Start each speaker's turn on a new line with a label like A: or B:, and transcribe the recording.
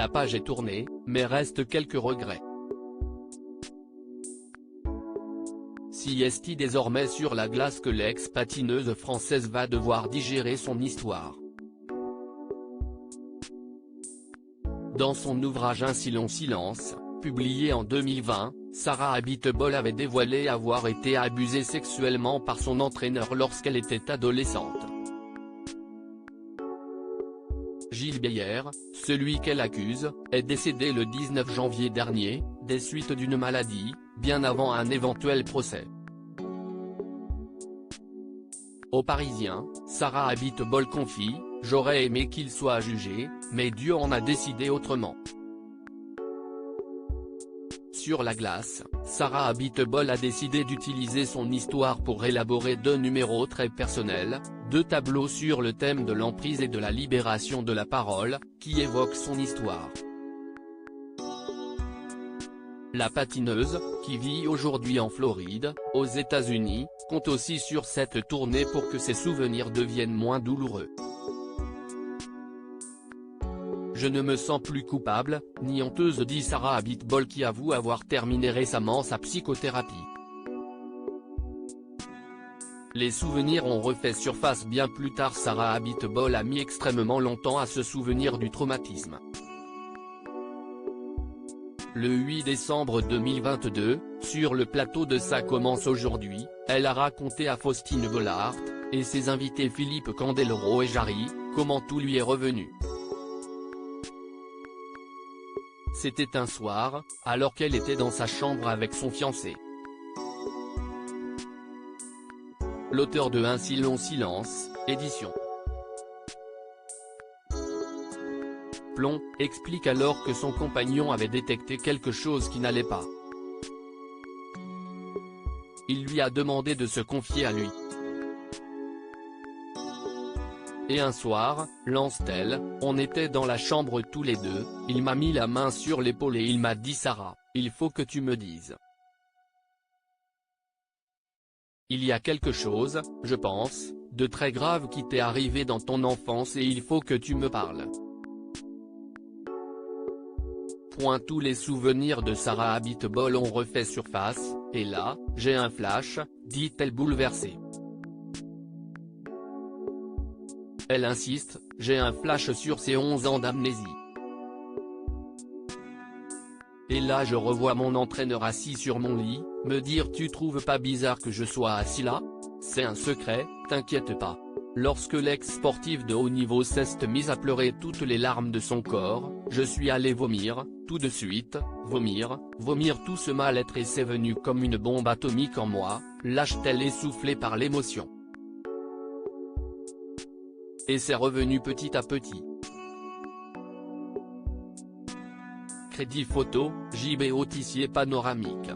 A: La page est tournée, mais reste quelques regrets. Si est désormais sur la glace que l'ex-patineuse française va devoir digérer son histoire. Dans son ouvrage Un si long silence, publié en 2020, Sarah Abitbol avait dévoilé avoir été abusée sexuellement par son entraîneur lorsqu'elle était adolescente. Gilles Beyer, celui qu'elle accuse, est décédé le 19 janvier dernier, des suites d'une maladie, bien avant un éventuel procès. Au Parisien, Sarah Abitbol confie « J'aurais aimé qu'il soit jugé, mais Dieu en a décidé autrement ». Sur la glace, Sarah Abitbol a décidé d'utiliser son histoire pour élaborer 2 numéros très personnels, 2 tableaux sur le thème de l'emprise et de la libération de la parole, qui évoquent son histoire. La patineuse, qui vit aujourd'hui en Floride, aux États-Unis, compte aussi sur cette tournée pour que ses souvenirs deviennent moins douloureux. Je ne me sens plus coupable, ni honteuse, dit Sarah Abitbol qui avoue avoir terminé récemment sa psychothérapie. Les souvenirs ont refait surface bien plus tard. Sarah Abitbol a mis extrêmement longtemps à se souvenir du traumatisme. Le 8 décembre 2022, sur le plateau de Ça commence aujourd'hui, elle a raconté à Faustine Bollaert, et ses invités Philippe Candeloro et Jarry, comment tout lui est revenu. C'était un soir, alors qu'elle était dans sa chambre avec son fiancé. L'auteur de Un si long silence, édition Plomb, explique alors que son compagnon avait détecté quelque chose qui n'allait pas. Il lui a demandé de se confier à lui. Et un soir, lance-t-elle, on était dans la chambre tous les deux, il m'a mis la main sur l'épaule et il m'a dit Sarah, il faut que tu me dises. Il y a quelque chose, je pense, de très grave qui t'est arrivé dans ton enfance et il faut que tu me parles. Tous les souvenirs de Sarah Abitbol ont refait surface, et là, j'ai un flash, dit-elle bouleversée. Elle insiste, j'ai un flash sur ses 11 ans d'amnésie. Et là je revois mon entraîneur assis sur mon lit, me dire tu trouves pas bizarre que je sois assis là? C'est un secret, t'inquiète pas. Lorsque l'ex-sportive de haut niveau s'est mise à pleurer toutes les larmes de son corps, je suis allé vomir, tout de suite, vomir tout ce mal-être et c'est venu comme une bombe atomique en moi, lâche-t-elle essoufflée par l'émotion. Et c'est revenu petit à petit. Crédit photo, JB Tissier panoramique.